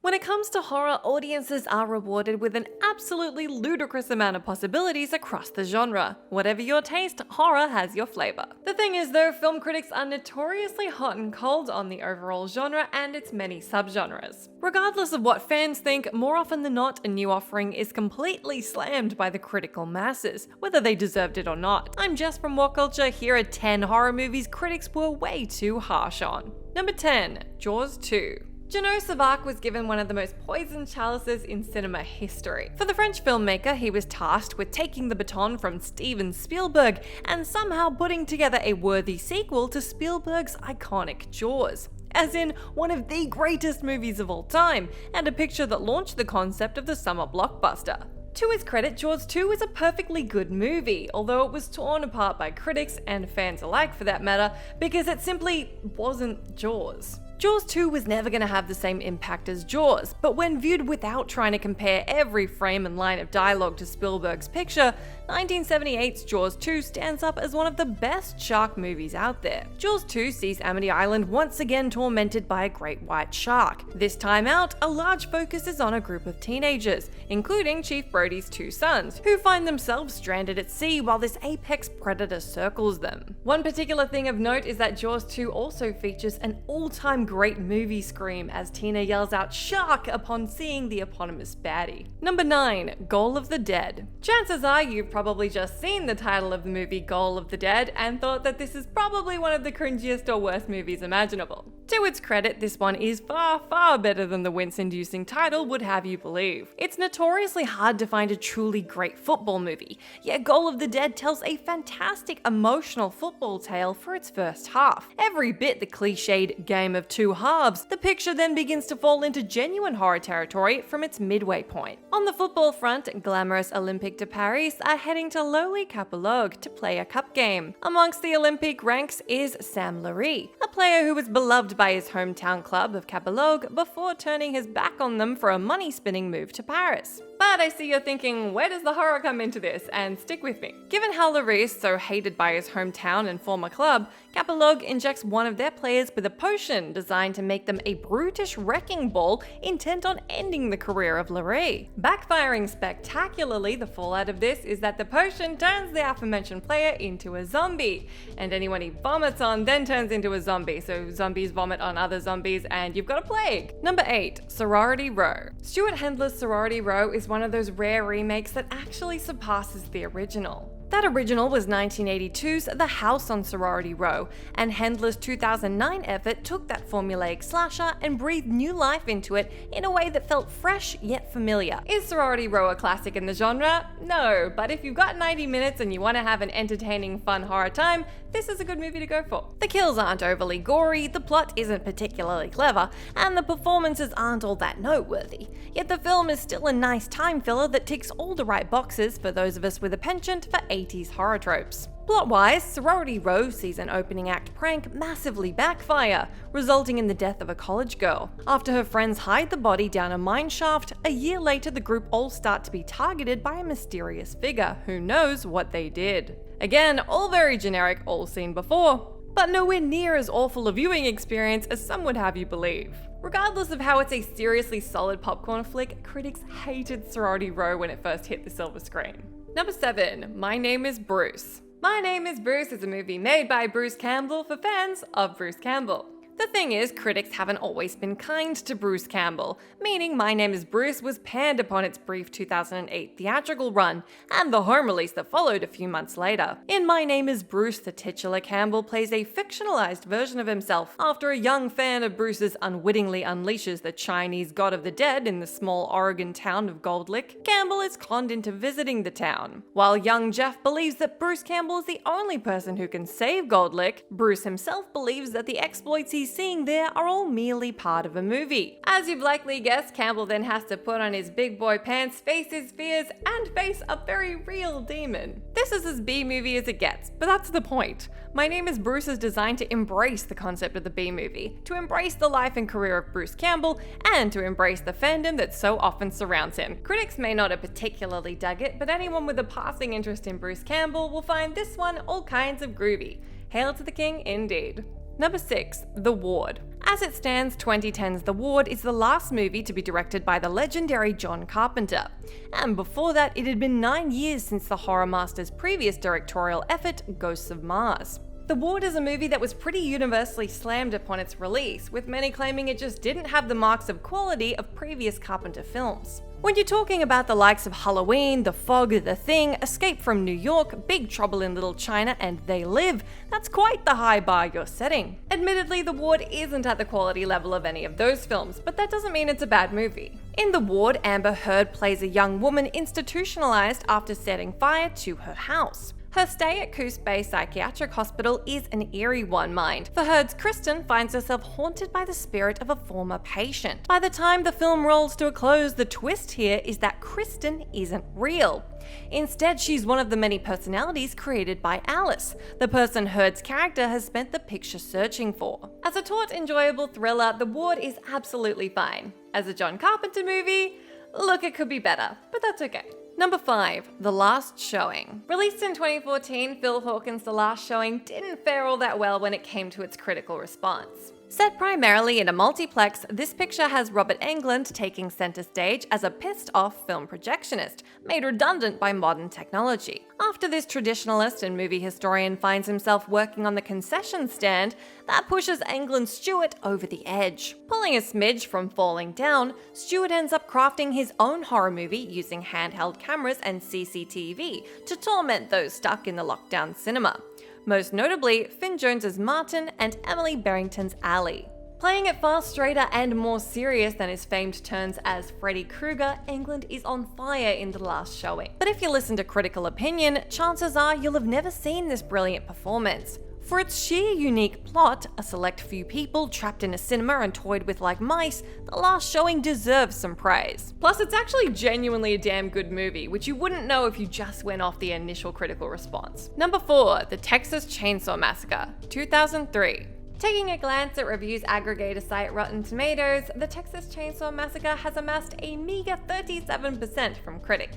When it comes to horror, audiences are rewarded with an absolutely ludicrous amount of possibilities across the genre. Whatever your taste, horror has your flavor. The thing is though, film critics are notoriously hot and cold on the overall genre and its many subgenres. Regardless of what fans think, more often than not, a new offering is completely slammed by the critical masses, whether they deserved it or not. I'm Jess from What Culture. Here are 10 horror movies critics were way too harsh on. Number 10, Jaws 2. Jeannot Sauvage was given one of the most poisoned chalices in cinema history. For the French filmmaker, he was tasked with taking the baton from Steven Spielberg and somehow putting together a worthy sequel to Spielberg's iconic Jaws. As in, one of the greatest movies of all time, and a picture that launched the concept of the summer blockbuster. To its credit, Jaws 2 is a perfectly good movie, although it was torn apart by critics and fans alike for that matter, because it simply wasn't Jaws. Jaws 2 was never going to have the same impact as Jaws, but when viewed without trying to compare every frame and line of dialogue to Spielberg's picture, 1978's Jaws 2 stands up as one of the best shark movies out there. Jaws 2 sees Amity Island once again tormented by a great white shark. This time out, a large focus is on a group of teenagers, including Chief Brody's two sons, who find themselves stranded at sea while this apex predator circles them. One particular thing of note is that Jaws 2 also features an all-time great movie scream as Tina yells out "shark" upon seeing the eponymous baddie. Number 9, Goal of the Dead. Chances are you've probably just seen the title of the movie Goal of the Dead and thought that this is probably one of the cringiest or worst movies imaginable. To its credit, this one is far, far better than the wince-inducing title would have you believe. It's notoriously hard to find a truly great football movie, yet Goal of the Dead tells a fantastic emotional football tale for its first half. Every bit the cliched game of two halves, the picture then begins to fall into genuine horror territory from its midway point. On the football front, glamorous Olympique de Paris are heading to lowly Capologue to play a cup game. Amongst the Olympique ranks is Sam Larry, a player who was beloved by his hometown club of Capologue before turning his back on them for a money-spinning move to Paris. But I see you're thinking, where does the horror come into this? And stick with me. Given how Larry is so hated by his hometown and former club, Capologue injects one of their players with a potion designed to make them a brutish wrecking ball intent on ending the career of Larry. Backfiring spectacularly, the fallout of this is that the potion turns the aforementioned player into a zombie, and anyone he vomits on then turns into a zombie, so zombies vomit on other zombies and you've got a plague. Number 8, Sorority Row. Stuart Hendler's Sorority Row is one of those rare remakes that actually surpasses the original. That original was 1982's The House on Sorority Row, and Hendler's 2009 effort took that formulaic slasher and breathed new life into it in a way that felt fresh yet familiar. Is Sorority Row a classic in the genre? No, but if you've got 90 minutes and you want to have an entertaining, fun horror time, this is a good movie to go for. The kills aren't overly gory, the plot isn't particularly clever, and the performances aren't all that noteworthy. Yet the film is still a nice time filler that ticks all the right boxes for those of us with a penchant for 80s horror tropes. Plot-wise, Sorority Row sees an opening act prank massively backfire, resulting in the death of a college girl. After her friends hide the body down a mine shaft, a year later the group all start to be targeted by a mysterious figure who knows what they did. Again, all very generic, all seen before, but nowhere near as awful a viewing experience as some would have you believe. Regardless of how it's a seriously solid popcorn flick, critics hated Sorority Row when it first hit the silver screen. Number 7, My Name is Bruce. My Name is Bruce is a movie made by Bruce Campbell for fans of Bruce Campbell. The thing is, critics haven't always been kind to Bruce Campbell, meaning My Name is Bruce was panned upon its brief 2008 theatrical run, and the home release that followed a few months later. In My Name is Bruce, the titular Campbell plays a fictionalized version of himself after a young fan of Bruce's unwittingly unleashes the Chinese god of the dead in the small Oregon town of Gold Lick. Campbell is conned into visiting the town. While young Jeff believes that Bruce Campbell is the only person who can save Gold Lick, Bruce himself believes that the exploits he's seeing there are all merely part of a movie. As you've likely guessed, Campbell then has to put on his big boy pants, face his fears, and face a very real demon. This is as B-movie as it gets, but that's the point. My Name is Bruce is designed to embrace the concept of the B-movie, to embrace the life and career of Bruce Campbell, and to embrace the fandom that so often surrounds him. Critics may not have particularly dug it, but anyone with a passing interest in Bruce Campbell will find this one all kinds of groovy. Hail to the king indeed. Number 6, The Ward. As it stands, 2010's The Ward is the last movie to be directed by the legendary John Carpenter. And before that, it had been 9 years since the horror master's previous directorial effort, Ghosts of Mars. The Ward is a movie that was pretty universally slammed upon its release, with many claiming it just didn't have the marks of quality of previous Carpenter films. When you're talking about the likes of Halloween, The Fog, The Thing, Escape from New York, Big Trouble in Little China, and They Live, that's quite the high bar you're setting. Admittedly, The Ward isn't at the quality level of any of those films, but that doesn't mean it's a bad movie. In The Ward, Amber Heard plays a young woman institutionalized after setting fire to her house. Her stay at Coos Bay Psychiatric Hospital is an eerie one, mind. For Heard's Kristen finds herself haunted by the spirit of a former patient. By the time the film rolls to a close, the twist here is that Kristen isn't real. Instead, she's one of the many personalities created by Alice, the person Heard's character has spent the picture searching for. As a taut, enjoyable thriller, The Ward is absolutely fine. As a John Carpenter movie, look, it could be better, but that's okay. Number 5, The Last Showing. Released in 2014, Phil Hawkins' The Last Showing didn't fare all that well when it came to its critical response. Set primarily in a multiplex, this picture has Robert Englund taking center stage as a pissed-off film projectionist, made redundant by modern technology. After this traditionalist and movie historian finds himself working on the concession stand, that pushes Englund Stewart over the edge. Pulling a smidge from falling down, Stewart ends up crafting his own horror movie using handheld cameras and CCTV to torment those stuck in the lockdown cinema. Most notably, Finn Jones's Martin and Emily Barrington's Allie. Playing it far straighter and more serious than his famed turns as Freddy Krueger, Englund is on fire in The Last Showing. But if you listen to critical opinion, chances are you'll have never seen this brilliant performance. For its sheer unique plot, a select few people trapped in a cinema and toyed with like mice, The Last Showing deserves some praise. Plus, it's actually genuinely a damn good movie, which you wouldn't know if you just went off the initial critical response. Number 4, The Texas Chainsaw Massacre, 2003. Taking a glance at reviews aggregator site Rotten Tomatoes, The Texas Chainsaw Massacre has amassed a meager 37% from critics.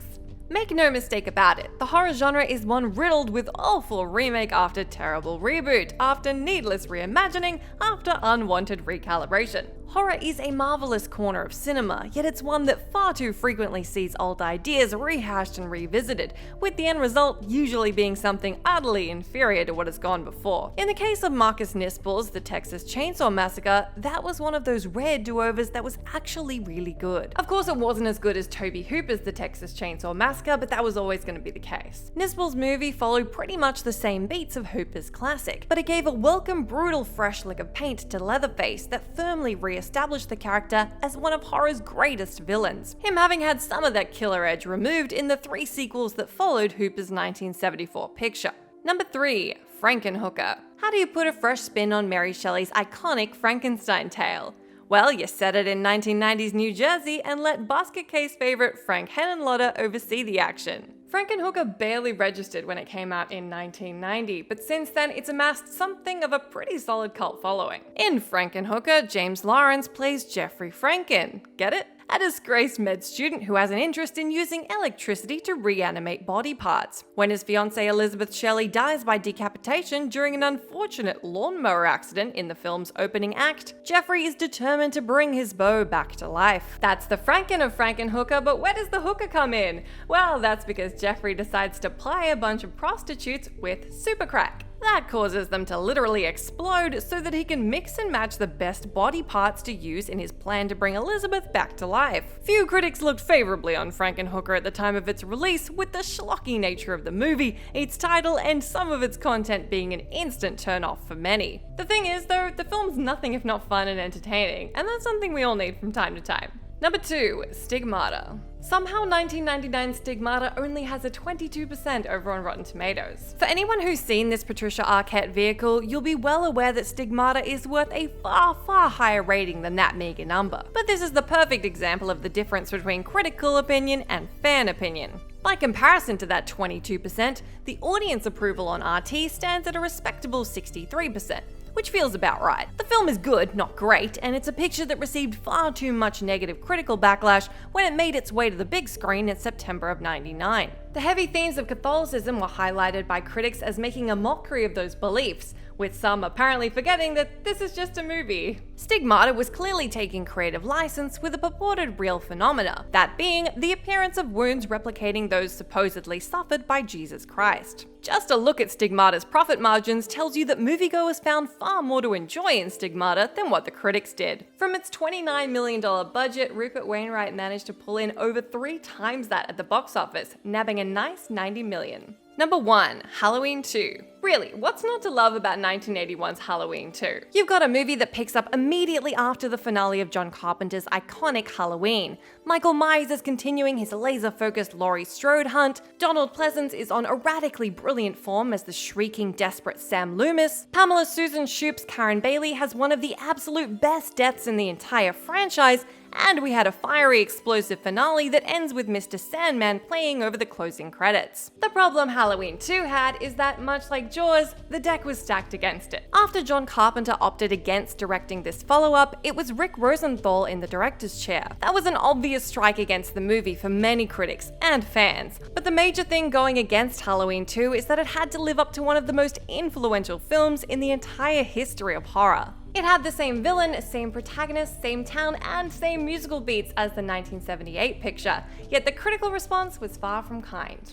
Make no mistake about it, the horror genre is one riddled with awful remake after terrible reboot, after needless reimagining, after unwanted recalibration. Horror is a marvelous corner of cinema, yet it's one that far too frequently sees old ideas rehashed and revisited, with the end result usually being something utterly inferior to what has gone before. In the case of Marcus Nispel's The Texas Chainsaw Massacre, that was one of those rare do-overs that was actually really good. Of course, it wasn't as good as Tobe Hooper's The Texas Chainsaw Massacre, but that was always going to be the case. Nispel's movie followed pretty much the same beats of Hooper's classic, but it gave a welcome, brutal, fresh lick of paint to Leatherface that firmly re-established the character as one of horror's greatest villains, him having had some of that killer edge removed in the 3 sequels that followed Hooper's 1974 picture. Number 3, Frankenhooker. How do you put a fresh spin on Mary Shelley's iconic Frankenstein tale? Well, you set it in 1990s New Jersey and let basket case favorite Frank Henenlotter oversee the action. Frankenhooker barely registered when it came out in 1990, but since then it's amassed something of a pretty solid cult following. In Frankenhooker, James Lawrence plays Jeffrey Franken. Get it? A disgraced med student who has an interest in using electricity to reanimate body parts. When his fiancée Elizabeth Shelley dies by decapitation during an unfortunate lawnmower accident in the film's opening act, Jeffrey is determined to bring his beau back to life. That's the Franken of Frankenhooker, but where does the hooker come in? Well, that's because Jeffrey decides to ply a bunch of prostitutes with super crack. That causes them to literally explode so that he can mix and match the best body parts to use in his plan to bring Elizabeth back to life. Few critics looked favorably on Frankenhooker at the time of its release, with the schlocky nature of the movie, its title, and some of its content being an instant turn-off for many. The thing is, though, the film's nothing if not fun and entertaining, and that's something we all need from time to time. Number 2, Stigmata. Somehow 1999 Stigmata only has a 22% over on Rotten Tomatoes. For anyone who's seen this Patricia Arquette vehicle, you'll be well aware that Stigmata is worth a far, far higher rating than that meager number. But this is the perfect example of the difference between critical opinion and fan opinion. By comparison to that 22%, the audience approval on RT stands at a respectable 63%. Which feels about right. The film is good, not great, and it's a picture that received far too much negative critical backlash when it made its way to the big screen in September of '99. The heavy themes of Catholicism were highlighted by critics as making a mockery of those beliefs, with some apparently forgetting that this is just a movie. Stigmata was clearly taking creative license with a purported real phenomena, that being the appearance of wounds replicating those supposedly suffered by Jesus Christ. Just a look at Stigmata's profit margins tells you that moviegoers found far more to enjoy in Stigmata than what the critics did. From its $29 million budget, Rupert Wainwright managed to pull in over 3 times that at the box office, nabbing a nice $90 million. Number 1. Halloween 2. Really, what's not to love about 1981's Halloween 2? You've got a movie that picks up immediately after the finale of John Carpenter's iconic Halloween. Michael Myers is continuing his laser-focused Laurie Strode hunt, Donald Pleasance is on erratically brilliant form as the shrieking, desperate Sam Loomis, Pamela Susan Shoop's Karen Bailey has one of the absolute best deaths in the entire franchise, and we had a fiery, explosive finale that ends with Mr. Sandman playing over the closing credits. The problem Halloween 2 had is that, much like Jaws, the deck was stacked against it. After John Carpenter opted against directing this follow-up, it was Rick Rosenthal in the director's chair. That was an obvious strike against the movie for many critics and fans, but the major thing going against Halloween 2 is that it had to live up to one of the most influential films in the entire history of horror. It had the same villain, same protagonist, same town, and same musical beats as the 1978 picture, yet the critical response was far from kind.